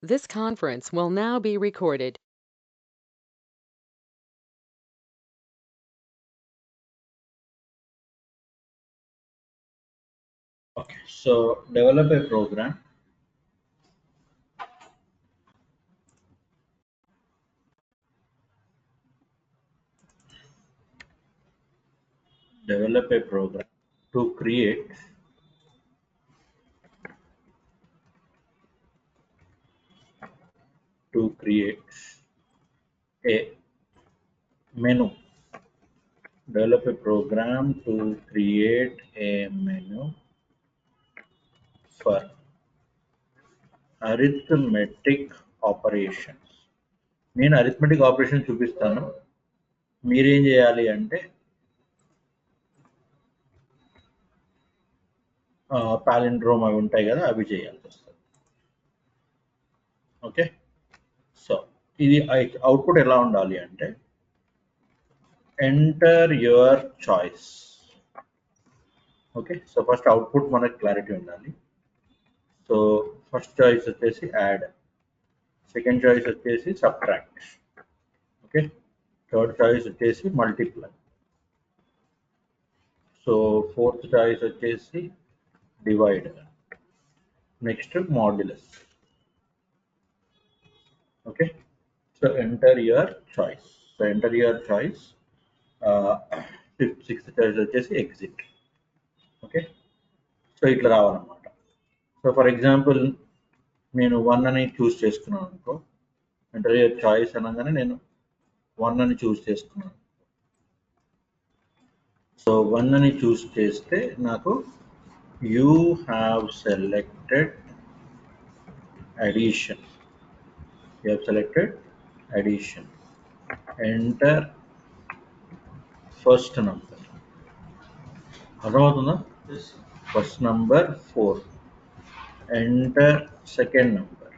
This conference will now be recorded. Okay, so develop a program. Develop a program to create a menu. Develop a program to create a menu for arithmetic operations. నేను arithmetic operation చూపిస్తాను. మీరేం చేయాలి అంటే palindrome అవి ఉంటాయి కదా, అవి చేయాల్సి వస్తుంది. ఓకే, సో ఇది అవుట్పుట్ ఎలా ఉండాలి అంటే enter your choice. Okay, so first output మనకి క్లారిటీ ఉండాలి. సో ఫస్ట్ చాయిస్ వచ్చేసి యాడ్, సెకండ్ చాయిస్ వచ్చేసి సబ్ట్రాక్ట్, ఓకే, థర్డ్ చాయిస్ వచ్చేసి మల్టిప్లై, సో ఫోర్త్ చాయిస్ వచ్చేసి divide, next modulus. Okay, so enter your choice. So enter your choice. Fifth sixth choice వచ్చేసి exit. Okay, so ఇట్లా రావాలన్నమాట. So for example నేను 1 అని చూస్ చేసుకున్నాను అనుకో, ఎంటర్ యువర్ చాయిస్ అనగానే నేను 1 అని చూస్ చేసుకున్నాను. సో 1 అని చూస్ చేస్తే నాకు you have selected addition. You have selected addition. Enter first number. అర్థమవుతుందా? First number 4. Enter second number.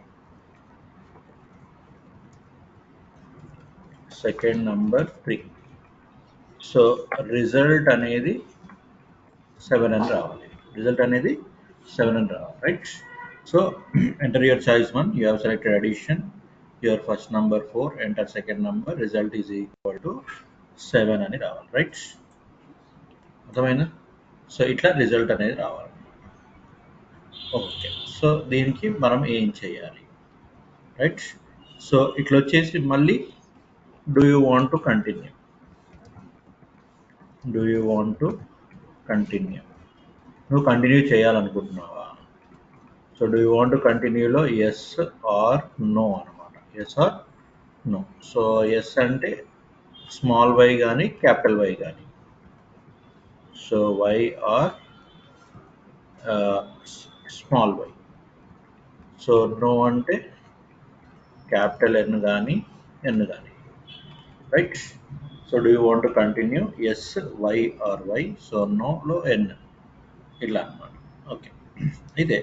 Second number 3. So result అనేది 7 అని రావాలి. రిజల్ట్ అనేది 7 అని రావాలి, right? So enter your choice 1, you have selected addition, your first number 4, enter second number, result is equal to 7 అని రావాలి, right? అర్థమైందా? సో ఇట్లా రిజల్ట్ అనేది రావాలి. ఓకే, సో దీనికి మనం ఏం చేయాలి, రైట్? సో ఇట్లా వచ్చేసి మళ్ళీ do you want to continue, do you want to continue, నువ్వు కంటిన్యూ చేయాలనుకుంటున్నావా? So do you want to కంటిన్యూలో ఎస్ ఆర్ నో అనమాట. Yes or no. So yes అంటే స్మాల్ వై కానీ క్యాపిటల్ వై కానీ. So Y or small Y. So no అంటే capital N కానీ N కానీ, right? So do you want to continue, yes Y or Y, so నోలో N, ఇలా అనమాట. Okay, ఇదే.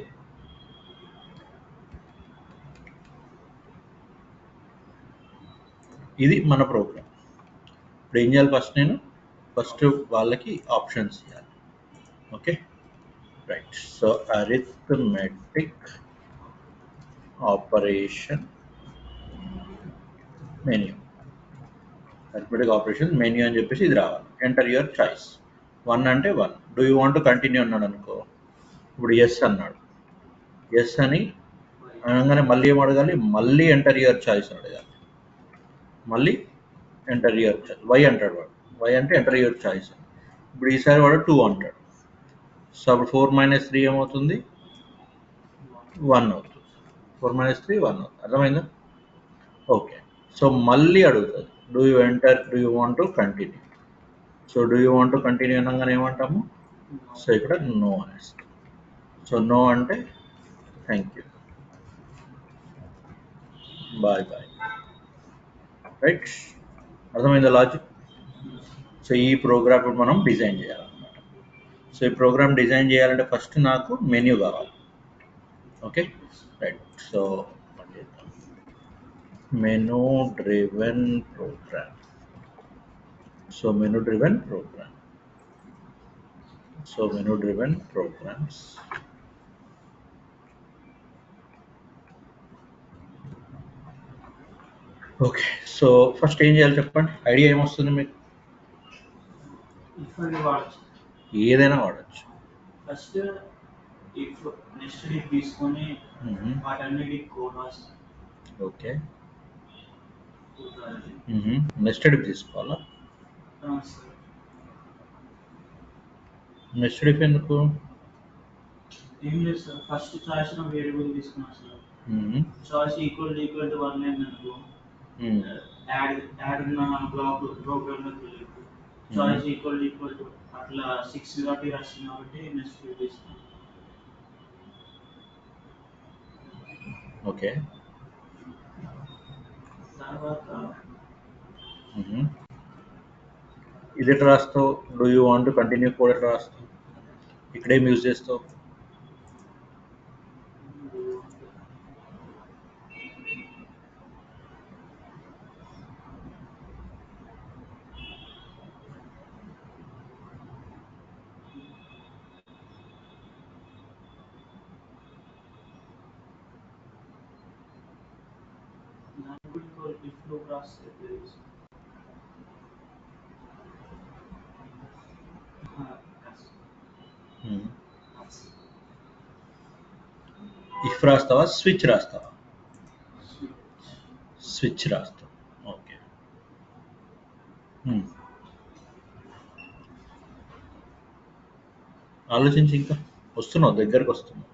ఇది మన ప్రోగ్రామ్. ఇప్పుడు ఏం చేయాలి, ఫస్ట్ వాళ్ళకి ఆప్షన్స్ ఇవ్వాలి. Okay, right. So arithmetic operation menu, arithmetic operation menu అని చెప్పేసి ఇది రావాలి. Enter your choice. 1 అంటే 1. Do you want to continue అన్నాడు అనుకో, ఇప్పుడు ఎస్ అన్నాడు. ఎస్ అని అనగానే మళ్ళీ ఏం అడగాలి, మళ్ళీ ఎంటర్ యువర్ చాయిస్ అని అడగాలి. మళ్ళీ ఎంటర్ యువర్ చాయిస్. వై అంటాడు వాడు. వై అంటే ఎంటర్ యువర్ చాయిస్. ఇప్పుడు ఈసారి వాడు 2 అంటాడు. సో అప్పుడు 4 - 3 ఏమవుతుంది, 1 అవుతుంది. 4 - 3 1 అవుతుంది. అర్థమైందా? ఓకే, సో మళ్ళీ అడుగుతుంది, do you want to continue. So do you want to continue అనగానే ఏమంటాము, సో ఇక్కడ నో అనేస్తాం. సో నో అంటే thank you, bye bye, right? అర్థమైందా లాజిక్? సో ఈ ప్రోగ్రామ్ ఇప్పుడు మనం డిజైన్ చేయాలన్నమాట. సో ఈ ప్రోగ్రామ్ డిజైన్ చేయాలంటే ఫస్ట్ నాకు మెన్యూ కావాలి. Okay, right. So menu driven program. So menu driven program. So menu driven programs. Okay, so first ఏం చేయాలి చెప్పండి, ఐడియా ఏమొస్తుంది మీకు? ఇఫ్ అని వాడచ్చు. ఏదైనా వాడచ్చు. ఫస్ట్ ఇఫ్ నెక్స్ట్ ఇఫ్ తీసుకొని వాటన్నిటికి కోడ్ రాస్తాం. ఓకే, కుదరదు. నెస్టెడ్ ఇఫ్ తీసుకోవాలా? సార్ నెస్టెడ్ ఇఫ్ ఎందుకు? ఏం లేదు సార్, ఫస్ట్ చాయిస్ వేరియబుల్ తీసుకున్నాం సార్. చాయిస్ ఈక్వల్ టు 1 అయిందనుకో యాడ్ ఉన్న బ్లాక్ ప్రోగ్రామ్లోకి వెళ్ళదు. చాయిస్ ఈక్వల్ టు అట్లా 6 కాబట్టి రాస్తుంది కాబట్టి నెక్స్ట్ తీసుకున్నాం. ఓకే, తర్వాత ఇది ఎట్లా రాస్తావు? Do you want to continue code ఎట్లా రాస్తావు? ఇక్కడేం యూజ్ చేస్తావు? ఇఫ్ రాస్తావా, స్విచ్ రాస్తావా? స్విచ్ రాస్తావు. ఓకే, ఆలోచించి ఇంకా వస్తున్నావు, దగ్గరకు వస్తున్నావు.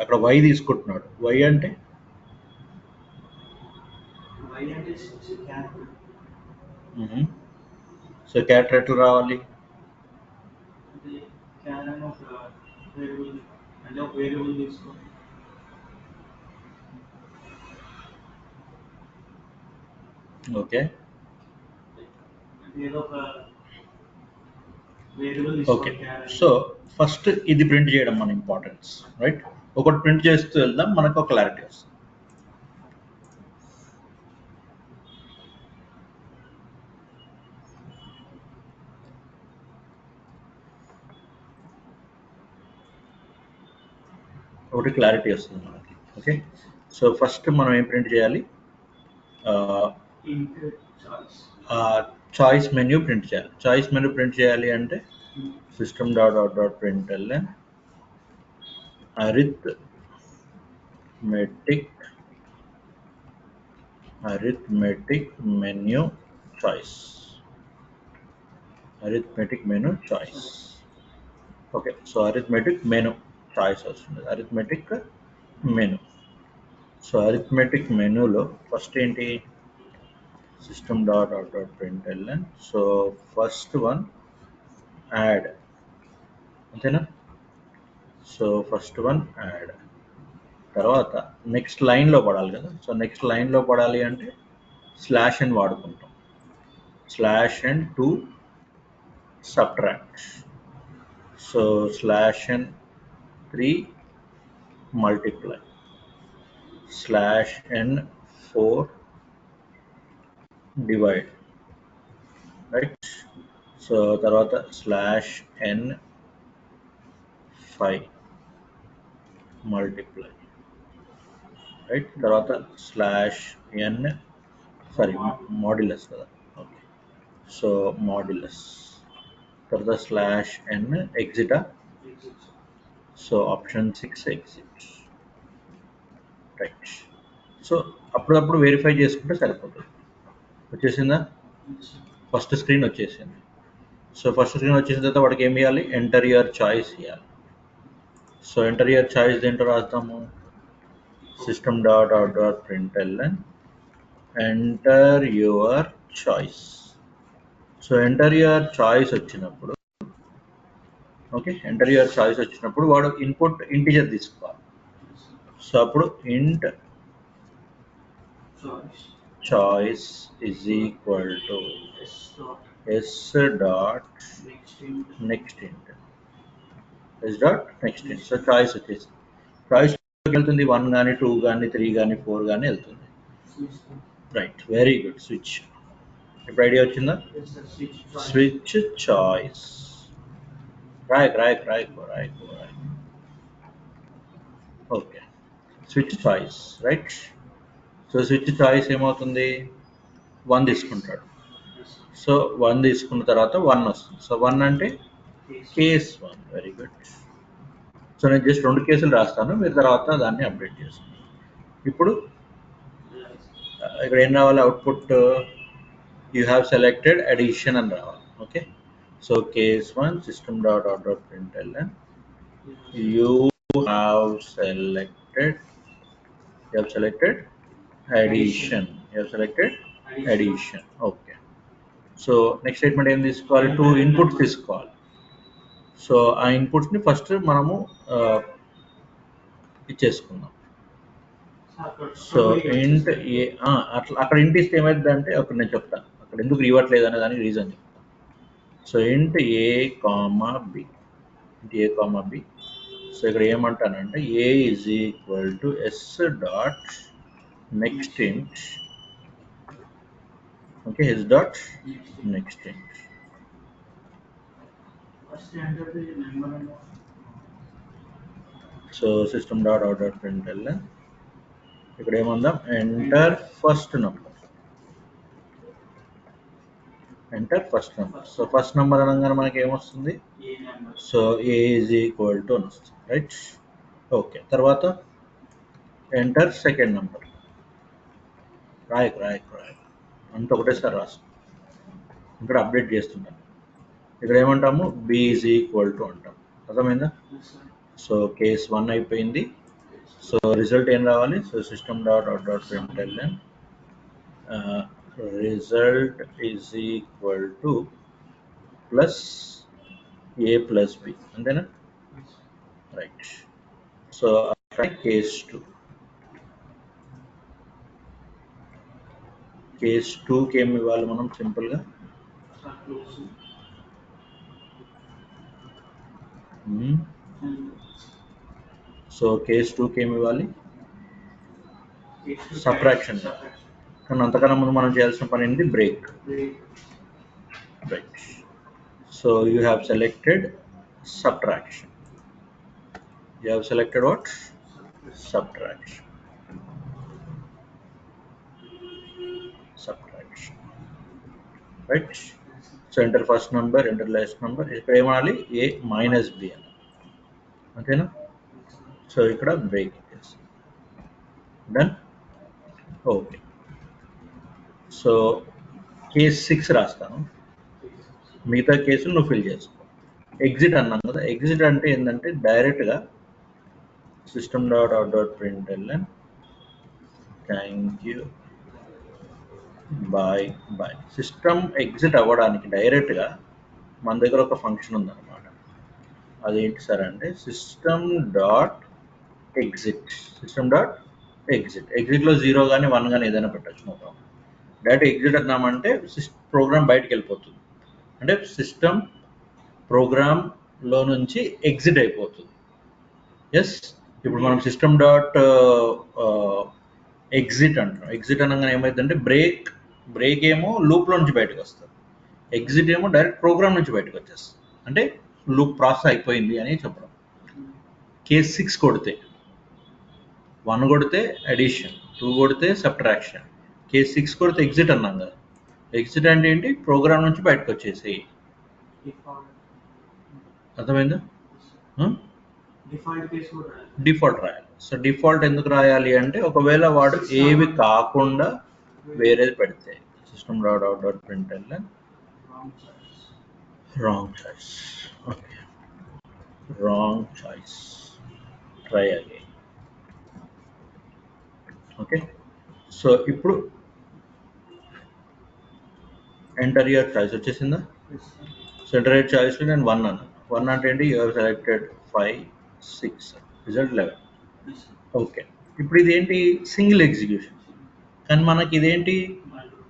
అక్కడ వై తీసుకుంటున్నాడు. వై అంటే సో క్యారెక్టర్ ఎట్లా రావాలి? ఓకే, ఓకే, సో ఫస్ట్ ఇది ప్రింట్ చేయడం మన ఇంపార్టెన్స్, రైట్? ఒకటి ప్రింట్ చేస్తూ వెళ్దాం, మనకు ఒక క్లారిటీ వస్తుంది. ఒకటి క్లారిటీ వస్తుంది మనకి. ఓకే, సో ఫస్ట్ మనం ఏం ప్రింట్ చేయాలి? చాయిస్ మెన్యూ ప్రింట్ చేయాలి. చాయిస్ మెన్యూ ప్రింట్ చేయాలి అంటే system dot out dot println arithmetic menu choice. Arithmetic menu choice. Okay, so arithmetic menu choice వస్తుంది. arithmetic menu. So arithmetic menu లో first ఏంటి? system dot out dot println. So first one add, అంతేనా? So first one add, తర్వాత next లైన్లో పడాలి కదా. So next లైన్లో పడాలి అంటే స్లాష్ అని వాడుకుంటాం. Slash and two subtract. So slash and 3 multiply, slash n 4 divide, right? So తర్వాత స్లాష్ n 5 multiply, రైట్? తర్వాత స్లాష్ n మాడ్యులస్ కదా. ఓకే, సో మాడ్యులస్, తర్వాత స్లాష్ n ఎగ్జిటా. So option 6 exit, right? So అప్పుడప్పుడు verify చేసుకుంటే సరిపోతుంది. వచ్చేసిందా? First screen వచ్చేసింది. సో ఫస్ట్ స్క్రీన్ వచ్చేసిన తర్వాత వాడికి ఏం ఇవ్వాలి? ఎంటర్ యువర్ చాయిస్ ఇవ్వాలి. సో ఎంటర్ యువర్ చాయిస్ దేంట్లో రాస్తాము? System dot out dot println enter your choice. So enter your choice వచ్చినప్పుడు ఓకే, ఎంటర్ యువర్ చాయిస్ వచ్చినప్పుడు వాడు ఇన్పుట్ ఇంటిజర్ తీసుకోవాలి. సో అప్పుడు ఇంట్ choice is equal to s dot next int so choice వచ్చేసి choice వెళ్తుంది 1 కానీ 2 కానీ 3 కానీ 4 కానీ వెళ్తుంది. Right, very good. స్విచ్ ఇప్పుడు ఐడియా వచ్చిందా? స్విచ్ చాయిస్ రాయకు. Okay, switch choice right. So switch choice ఏమవుతుంది? 1 తీసుకుంటాడు. సో 1 తీసుకున్న తర్వాత 1 వస్తుంది. సో 1 అంటే కేస్ 1. Very good. సో నేను జస్ట్ 2 కేసులు రాస్తాను, మీరు తర్వాత దాన్ని అప్డేట్ చేస్తాను. ఇప్పుడు ఇక్కడ ఏం రావాలి? Output you have selected addition అని రావాలి. Okay, so case 1 system dot out dot println you have selected addition. Okay, so next statement ఏం తీసుకోవాలి? 2 ఇన్పుట్స్ తీసుకోవాలి. సో ఆ ఇన్పుట్స్ని ఫస్ట్ మనము ఇచ్చేసుకుందాం. సో ఇంట్ ఏ అక్కడ ఇంట్ ఇస్తే ఏమైంది అంటే, అక్కడ నేను చెప్తాను అక్కడ ఎందుకు ఇవ్వట్లేదు అనే దానికి రీజన్ చెప్తాను. సో ఇంట్ ఏ కామా బి. సో ఇక్కడ ఏమంటానంటే a is equal to s dot next int. Okay, s dot next int. So system dot out dot println ఇక్కడ ఏమందాం? Enter first number. So first number అనగానే మనకి ఏమొస్తుంది? So a is equal to అని వస్తుంది. Right, okay. తర్వాత enter second number. రాయకు అంత ఒకటేసారి రాసు, ఇక్కడ అప్డేట్ చేస్తున్నాను. ఇక్కడ ఏమంటాము? బి ఈజ్ ఈక్వల్ టు అంటాం. అర్థమైందా? సో కేస్ 1 అయిపోయింది. సో రిజల్ట్ ఏం రావాలి? So system dot out dot println result is equal to plus a plus b. అంతేనా? రైట్. సో కేస్ 2కి ఏమి ఇవ్వాలి మనం? సింపుల్గా సో కేస్ 2కి ఏమి ఇవ్వాలి? సబ్ట్రాక్షన్. కానీ అంతకన్నా ముందు మనం చేయాల్సిన పని ఏంటి? Break. Right. So you have selected subtraction. what? Subtraction. Right? So enter first number, enter last number. ఇక్కడ ఏమనాలి? a minus b అని. అంతేనా? సో ఇక్కడ బ్రేక్ చేస్తాం. డన్. ఓకే, సో కేస్ 6 రాస్తాను, మిగతా కేసులు నువ్వు ఫిల్ చేసుకో. ఎగ్జిట్ అన్నాను కదా, ఎగ్జిట్ అంటే ఏంటంటే డైరెక్ట్గా system dot out dot println thank you bye. System exit అవ్వడానికి డైరెక్ట్గా మన దగ్గర ఒక ఫంక్షన్ ఉందన్నమాట. అదేంటి సార్ అంటే సిస్టమ్ డాట్ ఎగ్జిట్. ఎగ్జిట్లో 0 కానీ 1 కానీ ఏదైనా పెట్టచ్చు, నో ప్రాబ్లం. డైరెక్ట్ ఎగ్జిట్ అన్నామంటే ప్రోగ్రామ్ బయటకు వెళ్ళిపోతుంది, అంటే సిస్టమ్ ప్రోగ్రామ్లో నుంచి ఎగ్జిట్ అయిపోతుంది. ఎస్, ఇప్పుడు మనం సిస్టమ్ డాట్ ఎగ్జిట్ అంటున్నాం. ఎగ్జిట్ అనగానే ఏమైందంటే బ్రేక్ ఏమో లూప్లో నుంచి బయటకు వస్తుంది, ఎగ్జిట్ ఏమో డైరెక్ట్ ప్రోగ్రామ్ నుంచి బయటకు వచ్చేస్తుంది, అంటే లూప్ ప్రాసెస్ అయిపోయింది అని చెప్పడం. కేస్ 6 కొడితే 1 కొడితే అడిషన్, 2 కొడితే సబ్ట్రాక్షన్, కేస్ 6 కొడితే ఎగ్జిట్ అన్నాం కదా. ఎగ్జిట్ అంటే ఏంటి? ప్రోగ్రామ్ నుంచి బయటకు వచ్చేసి. అర్థమైందా? డిఫాల్ట్ రాయాలి. సో డిఫాల్ట్ ఎందుకు రాయాలి అంటే ఒకవేళ వాడు ఏవి కాకుండా వేరేది పెడితే system dot out dot println wrong choice. Okay, wrong choice, try again. Okay, so ఇప్పుడు ఎంటర్ యువర్ చాయిస్ వచ్చేసిందా? సో ఎంటర్ యువర్ చాయిస్లో నేను 1 అన్నాను. 1 అంటే ఏంటి, you selected 5 6, result 11. Yes, sir. Okay, ఇప్పుడు ఇదేంటి సింగిల్ ఎగ్జిక్యూషన్, కానీ మనకి ఇదేంటి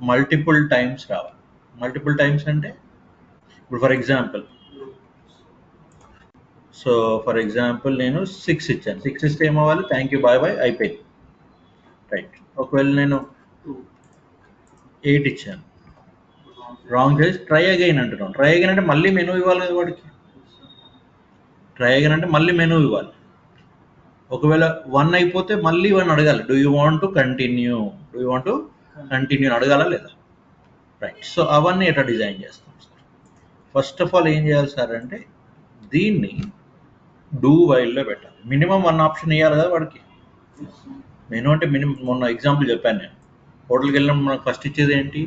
మల్టిపుల్ టైమ్స్ రావాలి. మల్టిపుల్ టైమ్స్ అంటే ఇప్పుడు ఫర్ ఎగ్జాంపుల్ నేను 6 ఇచ్చాను. 6 ఇస్తే ఏమవ్వాలి, థ్యాంక్ యూ బాయ్ బాయ్ అయిపోయింది, రైట్. ఒకవేళ నేను 8 ఇచ్చాను, రాంగ్ చేసి ట్రై అగైన్ అంటున్నాను. ట్రై అగైన్ అంటే మళ్ళీ మెనూ ఇవ్వాలి కదా వాడికి. ట్రై అగైన్ అంటే మళ్ళీ మెనూ ఇవ్వాలి. ఒకవేళ 1 అయిపోతే మళ్ళీ 1 అడగాలి, do you want to continue అడగాలా లేదా, రైట్. సో అవన్నీ ఎట్లా డిజైన్ చేస్తాం సార్? ఫస్ట్ ఆఫ్ ఆల్ ఏం చేయాలి సార్ అంటే దీన్ని డూ వైల్లో పెట్టాలి. మినిమం 1 ఆప్షన్ ఇవ్వాలి కదా వాడికి. మెనూ అంటే మొన్న ఎగ్జాంపుల్ చెప్పాను నేను, హోటల్కి వెళ్ళినప్పుడు మనకు ఫస్ట్ ఇచ్చేది ఏంటి,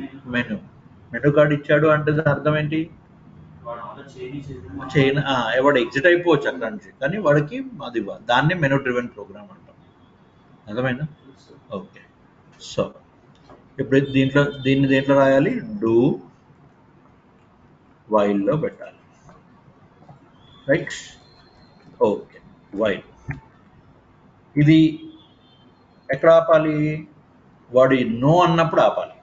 మెనూ కార్డ్ ఇచ్చాడు అంటే దాని అర్థం ఏంటి, ఎవడు ఎగ్జిట్ అయిపోవచ్చు అక్కడ నుంచి, కానీ వాడికి అది ఇవ్వాలి. దాన్నే మెనూ డ్రివెన్ ప్రోగ్రామ్ అంటాం. అర్థమైందా? ఓకే. సో ఇప్పుడు దీంట్లో రాయాలి, డూ వైల్లో పెట్టాలి, రైట్. Okay, while. ఇది ఎక్కడ ఆపాలి, వాడు నో అన్నప్పుడు ఆపాలి.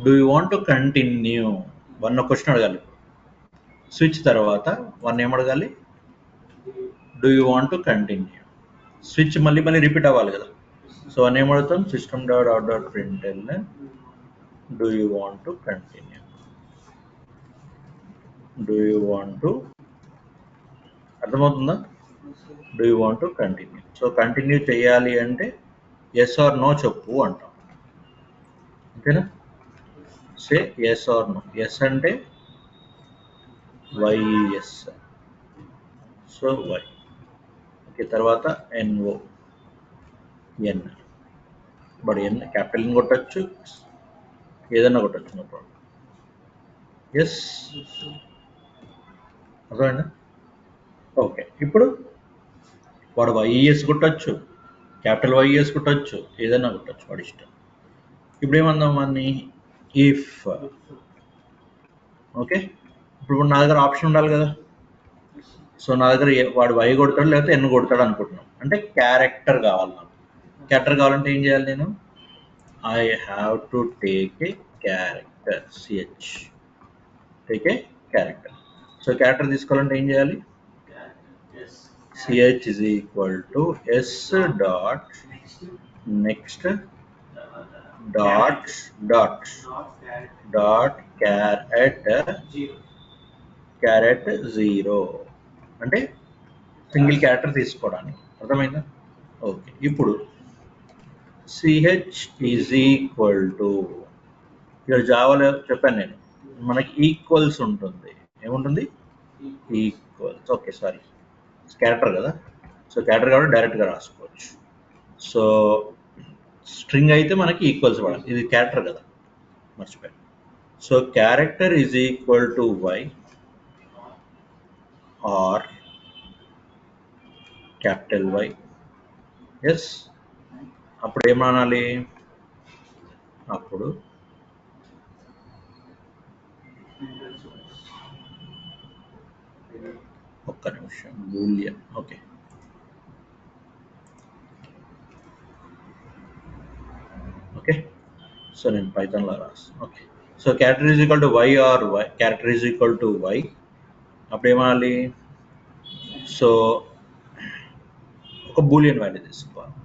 Do you want to continue 1 question అడగాలి. స్విచ్ తర్వాత 1 ఏమడగాలి, do you want to continue. Switch మళ్ళీ రిపీట్ అవ్వాలి కదా. సో 1 ఏమడుగుతాం, system dot out dot println do you want to continue. అర్థమవుతుందా? Do you want to continue. So continue చేయాలి అంటే ఎస్ ఆర్ నో చెప్పు అంటాం, అంతేనా? Say yes or no. Yes అంటే వైఎస్, సో వై. ఓకే, తర్వాత N O, N. But N capital ఎన్ కొట్టచ్చు, ఏదన్నా కొట్టచ్చు, నో ప్రాబ్లం. ఎస్, అర్థమైందా? ఓకే, ఇప్పుడు వాడు వైఎస్ కొట్టచ్చు, క్యాపిటల్ వైఎస్ కొట్టచ్చు, ఏదైనా కొట్టచ్చు, వాడి ఇష్టం. ఇప్పుడు ఏమందాం వాడిని, ఇఫ్. ఓకే, ఇప్పుడు నా దగ్గర ఆప్షన్ ఉండాలి కదా. సో నా దగ్గర వాడు వై కొడతాడు లేకపోతే ఎన్ కొడతాడు అనుకుంటున్నాం. అంటే క్యారెక్టర్ కావాలి నాకు. క్యారెక్టర్ కావాలంటే ఏం చేయాలి నేను, I have to take a character, CH, take a character. So character తీసుకోవాలంటే ఏం చేయాలి, ch is equal to s dot next dot caret 0 అంటే సింగిల్ క్యారెక్టర్ తీసుకోవడానికి. అర్థమైందా? ఓకే, ఇప్పుడు ch is equal to, ఇక్కడ జావాలో చెప్పాను నేను, మనకి ఈక్వల్స్ ఉంటుంది. ఏముంటుంది, ఈక్వల్స్. ఓకే, సారీ, క్యారెక్టర్ కదా. సో క్యారెక్టర్ కాబట్టి డైరెక్ట్గా రాసుకోవచ్చు. సో స్ట్రింగ్ అయితే మనకి ఈక్వల్స్ వాడాలి, ఇది క్యారెక్టర్ కదా, మర్చిపోయాను. So character is equal to Y or capital Y. Yes, అప్పుడు ఏమనాలి, అప్పుడు ఒక్క నిమిషం, బూలియన్. Okay, okay. సో నేను పైథాన్లో రాస్తాను. Okay, so character is equal to Y or Y, character is equal to Y. అప్పుడు ఏమనాలి, సో ఒక బూలియన్ వాల్యూ తీసుకోవాలి.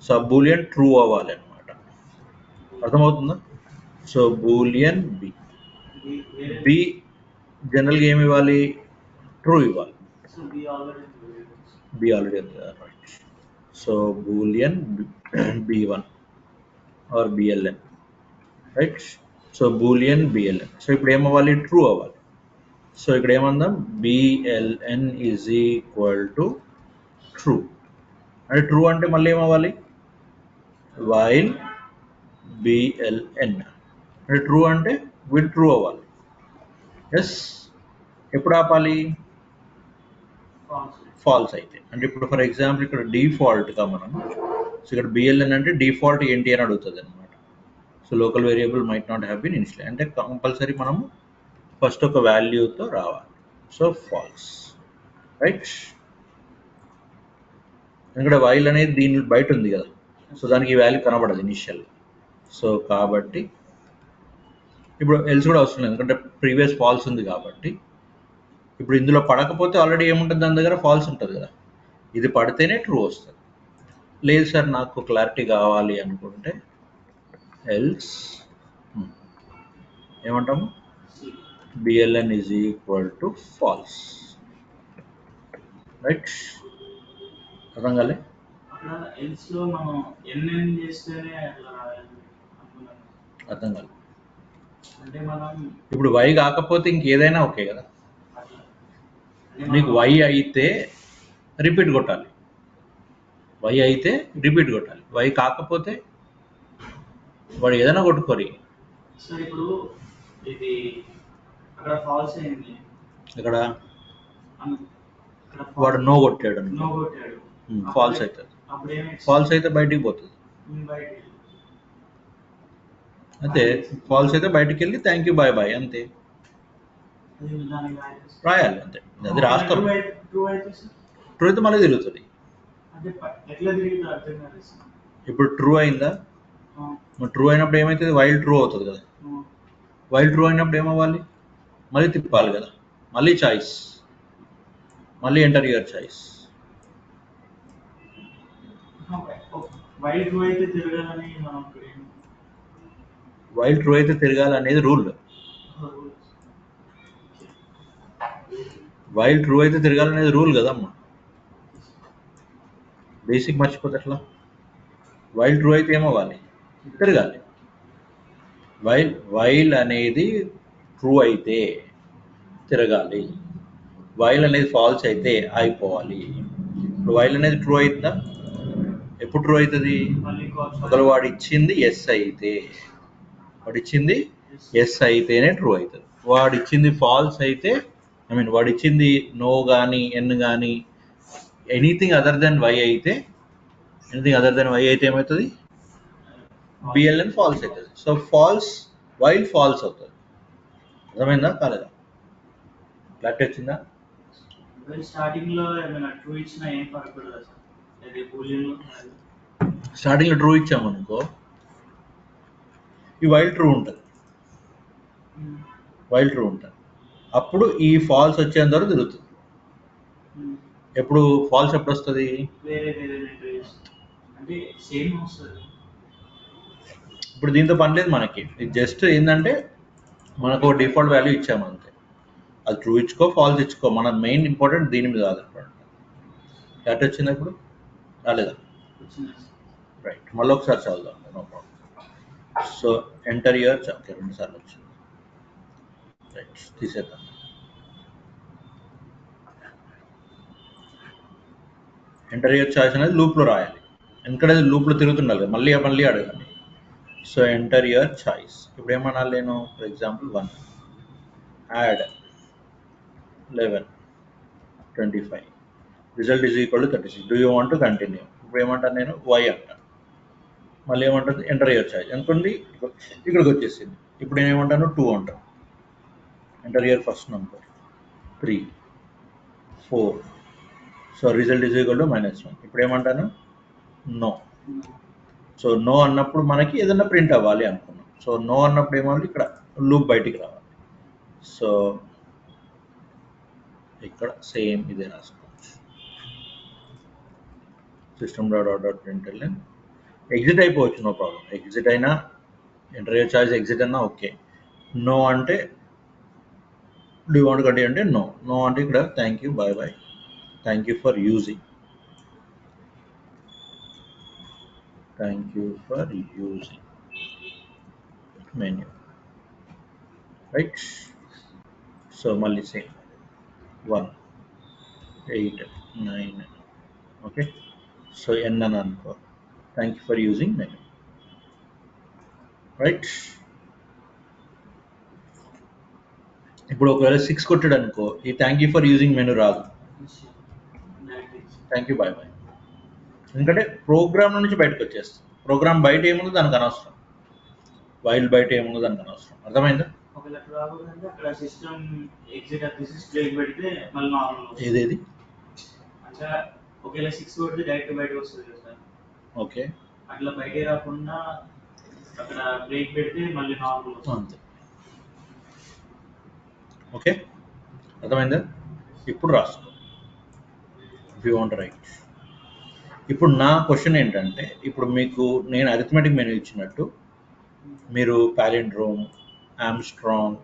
సో ఆ బూలియన్ ట్రూ అవ్వాలి అనమాట. అర్థమవుతుందా? సో బూలియన్ బి జనరల్గా ఏమి ఇవ్వాలి, ట్రూ ఇవ్వాలి. బి ఆల్రెడీ ఉంది కదా, right. So boolean b1 or bln, right. So boolean bln. So ఇప్పుడు ఏమవ్వాలి, ట్రూ అవ్వాలి. సో ఇక్కడ ఏమందాం, bln is equal to true. అంటే ట్రూ అంటే మళ్ళీ ఏమవ్వాలి, వైల్ bln. అంటే ట్రూ అంటే వీడు ట్రూ అవ్వాలి. ఎస్, ఎప్పుడు ఆపాలి, ఫాల్స్ అయితే. అంటే ఇప్పుడు ఫర్ ఎగ్జాంపుల్ ఇక్కడ డిఫాల్ట్గా మనం, సో ఇక్కడ bln అంటే డిఫాల్ట్ ఏంటి అని అడుగుతుంది అనమాట. So local variable might not have been initialized, అంటే కంపల్సరీ మనము ఫస్ట్ ఒక వాల్యూతో రావాలి. So false, right. ఇక్కడ వైల్ అనేది దీని బయట ఉంది కదా, సో దానికి ఈ వాల్యూ కనబడదు ఇనిషియల్. సో కాబట్టి ఇప్పుడు ఎల్స్ కూడా అవసరం లేదు, ఎందుకంటే ప్రీవియస్ ఫాల్స్ ఉంది కాబట్టి. ఇప్పుడు ఇందులో పడకపోతే ఆల్రెడీ ఏముంటుంది, దాని దగ్గర ఫాల్స్ ఉంటుంది కదా, ఇది పడితేనే ట్రూ వస్తుంది. లేదు సార్ నాకు క్లారిటీ కావాలి అనుకుంటే ఎల్స్ ఏమంటాము, BLN is equal to falls, right. అర్థం కాలే? అక్కడ ఎల్స్ లో మనం ఎన్ఎన్ చేస్తేనే అట్లా రాయాలి అనుకున్నాను. అర్థం కాలే. అంటే మనం ఇప్పుడు వై కాకపోతే ఇంకేదైనా ఓకే కదా, అట్లా అంటే నీకు మనం వై అయితే రిపీట్ కొట్టాలి, వై అయితే రిపీట్ కొట్టాలి, వై కాకపోతే వాడు ఏదైనా కొట్టుకోరి. సార్ ఇప్పుడు ఇది అక్కడ ఫాల్స్ అయింది, ఇక్కడ ఇక్కడ వాడు నో కొట్టాడు నో కొట్టాడు, ఫాల్స్ అవుతుంది. అప్పుడు ఏమైంది? ఫాల్స్ అయితే బయటికి పోతుంది, బయటికి అంతే. ఫాల్స్ అయితే బయటికి వెళ్ళి థ్యాంక్ యూ బాయ్ బాయ్ అంతే అది దానికి రాయాలి, అంతే. అది రాస్తాం. ట్రూ అయితే సార్ ట్రూ అయితే మళ్ళీ తిరుగుతుంది. అంటే ఎట్లా తిరిగిందో అర్థం కాలేదు సార్. ఇప్పుడు ట్రూ అయిందా, ట్రూ అయినప్పుడు ఏమవుతుంది, వైల్ ట్రూ అవుతుంది కదా. వైల్ ట్రూ అయినప్పుడు ఏమవ్వాలి, మళ్ళీ తిప్పాలి కదా, మళ్ళీ చాయిస్, మళ్ళీ enter your choice. While true అయితే తిరగాలని మనం వైల్ ట్రూ అయితే తిరగాలి అనేది రూల్. వైల్ ట్రూ అయితే తిరగాలనేది రూల్ కదమ్మా, బేసిక్ మర్చిపోతే ఎట్లా. వైల్ ట్రూ అయితే ఏమవ్వాలి, తిరగాలి. వైల్ అనేది ట్రూ అయితే తిరగాలి, వైల్ అనేది ఫాల్స్ అయితే అయిపోవాలి. ఇప్పుడు వైల్ అనేది ట్రూ అవుతుందా, ఎప్పుడు ట్రూ అవుతుంది, ఒకవేళ వాడు ఇచ్చింది ఎస్ అయితే, వాడు ఇచ్చింది ఎస్ అయితేనే ట్రూ అవుతుంది. వాడు ఇచ్చింది ఫాల్స్ అయితే, ఐ మీన్ వాడు ఇచ్చింది నో కానీ ఎన్ కానీ ఎనీథింగ్ అదర్ దెన్ వై అయితే, ఏమవుతుంది, బిఎల్ఎన్ ఫాల్స్ అవుతుంది. సో ఫాల్స్ వైల్ ఫాల్స్ అవుతుంది. అర్థమైందా కాలేదా, క్లారిటీ వచ్చిందా? స్టార్టింగ్ లో ఏమైనా ట్రూ ఇచ్చినా ఏం పడకూడదు సార్, అదే బూలియన్ స్టార్టింగ్ లో ట్రూ ఇచ్చామనుకో, ఈ వైల్ ట్రూ ఉంటుంది, వైల్ ట్రూ ఉంటుంది. అప్పుడు ఈ ఫాల్స్ వచ్చేంత వరకు తిరుగుతుంది. ఎప్పుడు ఫాల్స్ ఎప్పుడు వస్తుంది, వేరే వేరే అంటే సేమ్ వస్తుంది. ఇప్పుడు దీంతో పని లేదు మనకి, ఇది జస్ట్ ఏంటంటే మనకు డిఫాల్ట్ వాల్యూ ఇచ్చాము అంతే. అది ట్రూ ఇచ్చుకో ఫాల్స్ ఇచ్చుకో, మన మెయిన్ ఇంపార్టెంట్ దీని మీద ఆధారపడి. క్లారిటీ వచ్చిందా ఇప్పుడు, రాలేదా? రైట్, మళ్ళీ ఒకసారి చదువుదాం, no problem. So enter your okay, 2 సార్లు వచ్చింది, రైట్ తీసేద్దాం. ఎంటర్ యువర్ చాయిస్ అనేది లూప్లో రాయాలి, ఎందుకంటే లూప్లో తిరుగుతుండాలి కదా, మళ్ళీ మళ్ళీ అడగాలి. So enter your choice. ఇప్పుడు ఏమనాలి నేను, for example 1 add 11 25 result is equal to 36. Do you want to continue. ఇప్పుడు ఏమంటాను నేను, వై అంటాను. మళ్ళీ ఏమంటుంది, ఎంటర్ యువర్ చాయిస్ అనుకోండి, ఇక్కడికి వచ్చేసింది. ఇప్పుడు నేను ఏమంటాను, 2 అంటాను. Enter your first number 3 4. So result is equal to -1. ఇప్పుడు ఏమంటాను, నో. సో నో అన్నప్పుడు మనకి ఏదైనా ప్రింట్ అవ్వాలి అనుకున్నాం. సో నో అన్నప్పుడు ఏమవ్వాలి, ఇక్కడ లూప్ బయటికి రావాలి. సో ఇక్కడ సేమ్ ఇదే రాసుకోవచ్చు, system.out.println. ఎగ్జిట్ అయిపోవచ్చు, నో ప్రాబ్లం. ఎగ్జిట్ అయినా, ఎంటర్ యువర్ చాయిస్ ఎగ్జిట్ అన్నా ఓకే. నో అంటే డూ వాంట్ కంటిన్యూ అంటే నో. నో అంటే ఇక్కడ thank you bye bye, thank you for using, thank you for using menu, right. So మళ్ళీ same 1 8 9 okay. So N అని అనుకో, thank you for using menu, right. ఇప్పుడు ఒకవేళ 6 కొట్టాడు అనుకో, ఈ thank you for using menu రాదు, థ్యాంక్ యూ బాయ్ బాయ్, ఎందుకంటే ప్రోగ్రామ్ నుంచి బయటకు వచ్చేస్తుంది. ప్రోగ్రామ్ బయట ఏముందో దానికి అనవసరం, వైల్ బయట ఏముందో దానికి అనవసరం. అర్థమైందా? ఒకవేళ అట్లా రాకూడదంటే అక్కడ సిస్టమ్ ఎగ్జిట్ దిస్ ప్లేస్ పెడితే మళ్ళీ నార్మల్ వస్తుంది. ఏదేది అట్లా ఒకవేళ 6 కొడితే డైరెక్ట్ బయటకు వస్తుంది కదా సార్. ఓకే అట్లా బయటే రాకుండా అక్కడ బ్రేక్ పెడితే మళ్ళీ నార్మల్ వస్తుంది. అంతే. ఓకే అర్థమైందా? ఇప్పుడు రాసుకో ఇఫ్ యూ వాంట్ రైట్. ఇప్పుడు నా క్వశ్చన్ ఏంటంటే, ఇప్పుడు మీకు నేను అరిథమెటిక్ మెనూ ఇచ్చినట్టు మీరు పాలిండ్రోమ్, ఆమ్స్ట్రాంగ్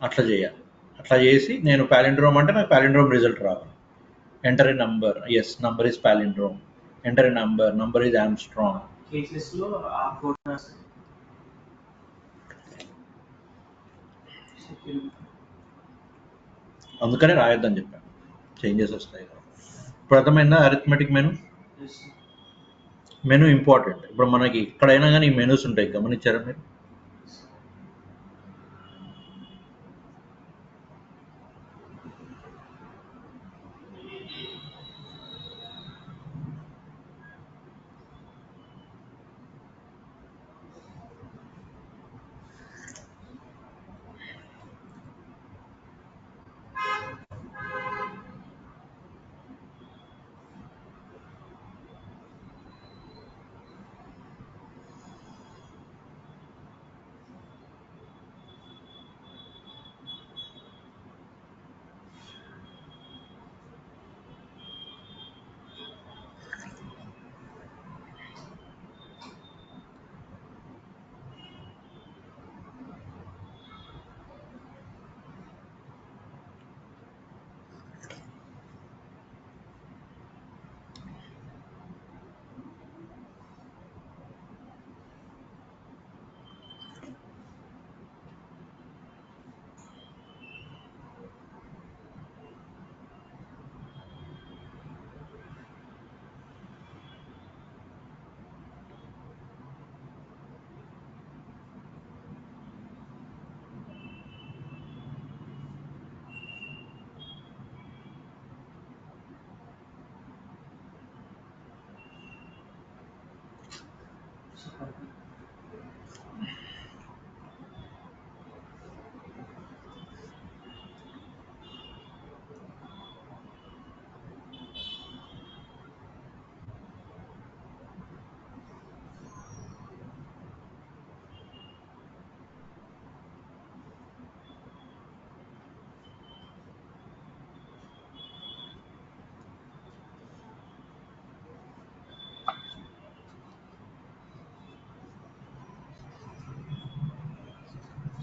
అట్లా చేయాలి. అట్లా చేసి నేను పాలిండ్రోమ్ అంటే నాకు పాలిండ్రోమ్ రిజల్ట్ రావాలి. Enter a number, yes number is palindrome. Enter a number is Armstrong. కేసెస్లో ఆ కోడ్ రాస్తారు. అందుకనే రాయొద్దని చెప్పాను, చేంజెస్ వస్తాయి. ఇప్పుడు అర్థమైందా అరిథమెటిక్ మెనూ? Menu important. ఇప్పుడు మనకి ఎక్కడైనా కానీ ఈ మెనూస్ ఉంటాయి, గమనించారా మీరు?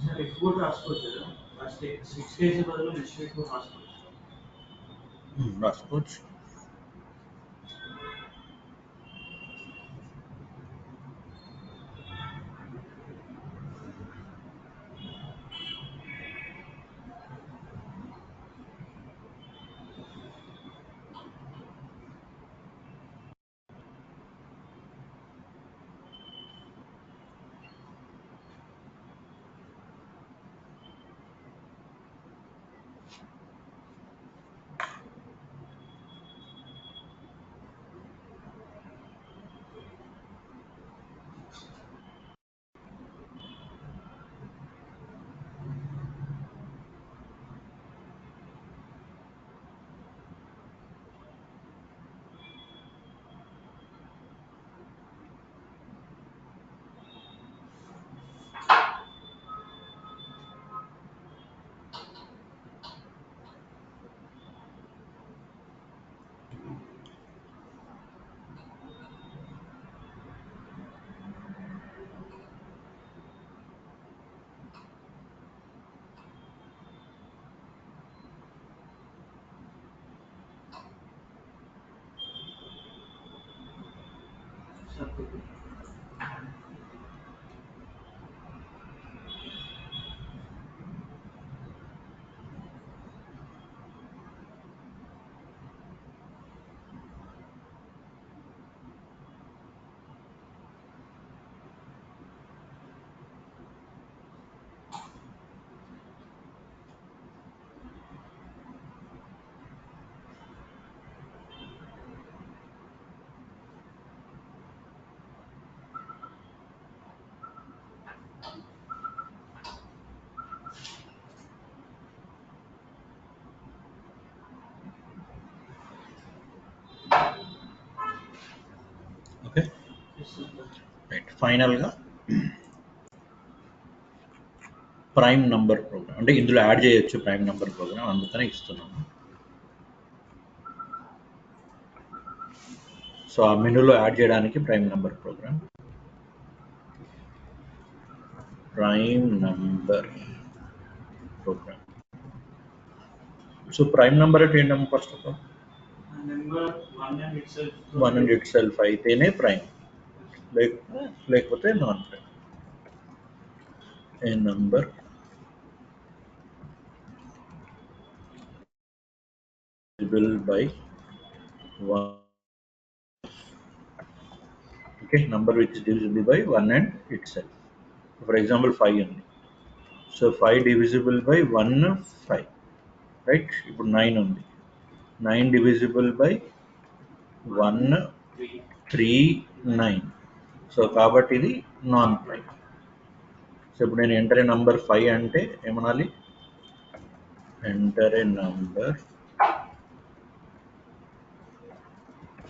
సార్ ఎఫ్ కూడా రాసుకోవచ్చు కదా, ఫస్ట్ 6 డేస్ బదులు నెక్స్ట్ వీక్ కూడా రాసుకోవచ్చు. రాసుకోవచ్చు. ఫైనల్గా ప్రైమ్ నంబర్ ప్రోగ్రామ్, అంటే ఇందులో యాడ్ చేయొచ్చు ప్రైమ్ నంబర్ ప్రోగ్రామ్, అందుకనే ఇస్తున్నాను. సో ఆ మెనూలో యాడ్ చేయడానికి prime number program, prime number program. So prime number అంటే ఏంటమ్మా? First of all number one and itself అయితేనే ప్రైమ్, లేకపోతే non prime. A number divisible by 1. Okay, number which is divisible by 1 and itself. For example, 5 ఉంది. So 5 divisible by 1, 5. Right? ఇప్పుడు 9 ఉంది. 9 divisible by 1, 3, 9. So కాబట్టి ఇది non prime. So ఇప్పుడు నేను enter a number 5 అంటే ఏమనాలి? ఎంటర్ ఏ నంబర్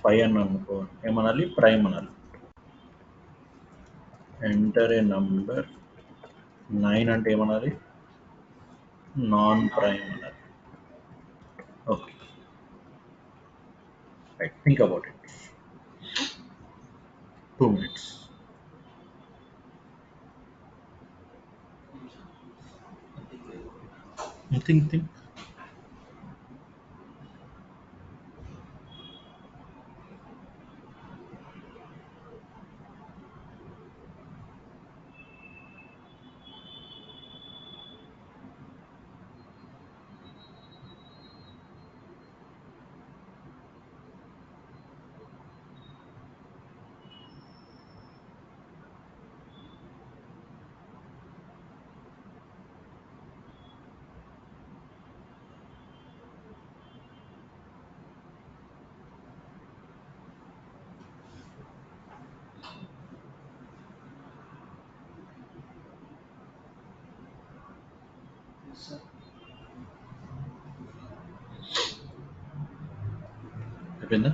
5 అని అనుకో, ఏమనాలి? ప్రైమ్ అనాలి. ఎంటర్ ఏ నంబర్ 9 అంటే ఏమనాలి? నాన్ ప్రైమ్ అనాలి. Okay, right, think about it. 2 minutes. Think. అయిపోయిందా?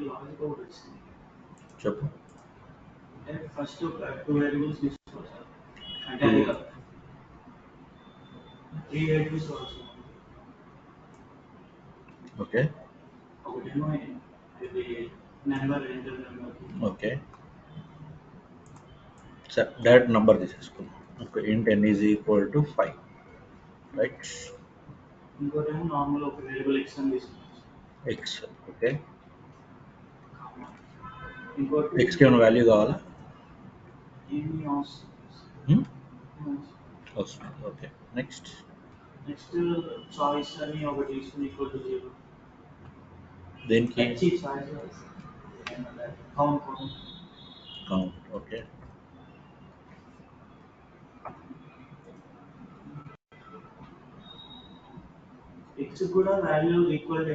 లాజిక్ ఒకటి వచ్చింది. చెప్పు. అంటే ఫస్ట్ 2 వేరియబుల్స్ తీసుకోవాలి సార్. అంటే అది 3 వేరియబుల్స్ కావచ్చు. ఓకే, ఒకటేమో ఇది నెంబర్, ఎంటర్ నెంబర్. ఓకే, సరే డైరెక్ట్ నెంబర్ తీసేసుకుందాం. Okay, int n is equal to 5, right. ఇంకోటేమో నార్మల్ ఒక వేరియబుల్ x అని తీసుకోవచ్చు. x, okay. ఇంకోటి x కి ఏమైనా వాల్యూ కావాలా? ఏమి అవసరం. ఓకే, నెక్స్ట్ చాయిస్ అని ఒకటి తీసుకుని ఈక్వల్ టు 0. దేనికి? కౌంట్. ఓకే. x కూడా వాల్యూ ఈక్వల్ టు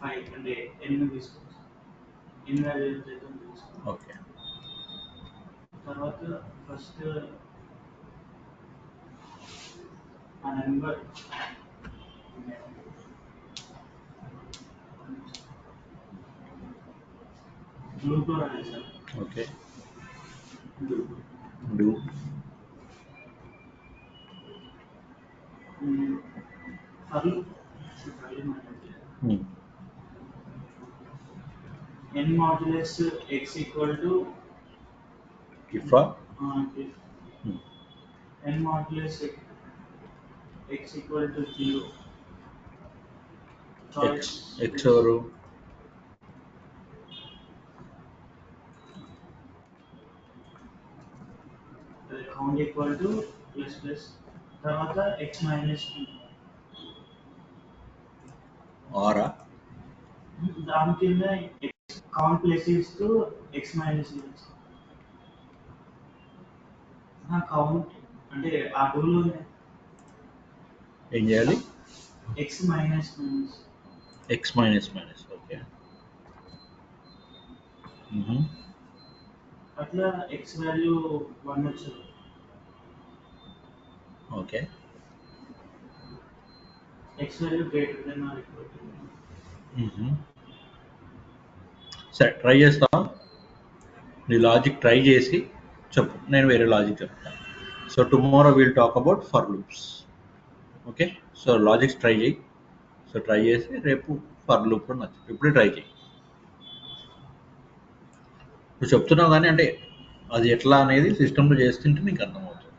5 అంటే n తీసుకోవచ్చు. n వాల్యూ ఎంత అయితే తీసుకోవచ్చు. ఓకే, తర్వాత ఫస్ట్ ఆ నెంబర్ లూప్ లో రాయాలి sir. Okay, do for n modulus x equal to if n modulus x equal to 0. x ఎవరు? కౌంట్ ఈక్వల్ టు ప్లస్ తర్వాత x మైనస్ ఆరా? దాని కింద కౌంట్ ప్లస్ ఇస్తూ x మైనస్ కౌంట్ అంటే ఆ టూలో ఏం చేయాలి? x minus okay. అట్లా x వాల్యూ 1 వచ్చింది. Okay, x value greater than or equal to. సరే ట్రై చేస్తా. నీ లాజిక్ ట్రై చేసి చెప్పు, నేను వేరే లాజిక్ చెప్తాను. So tomorrow will talk about for loops. Okay, so logics try చేయి. సో ట్రై చేసి రేపు ఫర్ లూప్ నచ్చు, ఇప్పుడే ట్రై చేయి. నువ్వు చెప్తున్నావు కానీ అంటే అది ఎట్లా అనేది సిస్టంలో చేస్తుంటే నీకు అర్థమవుతుంది.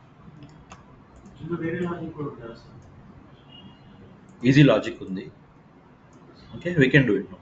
ఇంకా వేరే లాజిక్ కూడా ఉంటుందా సార్? ఈజీ లాజిక్ ఉంది. Okay, we can do it.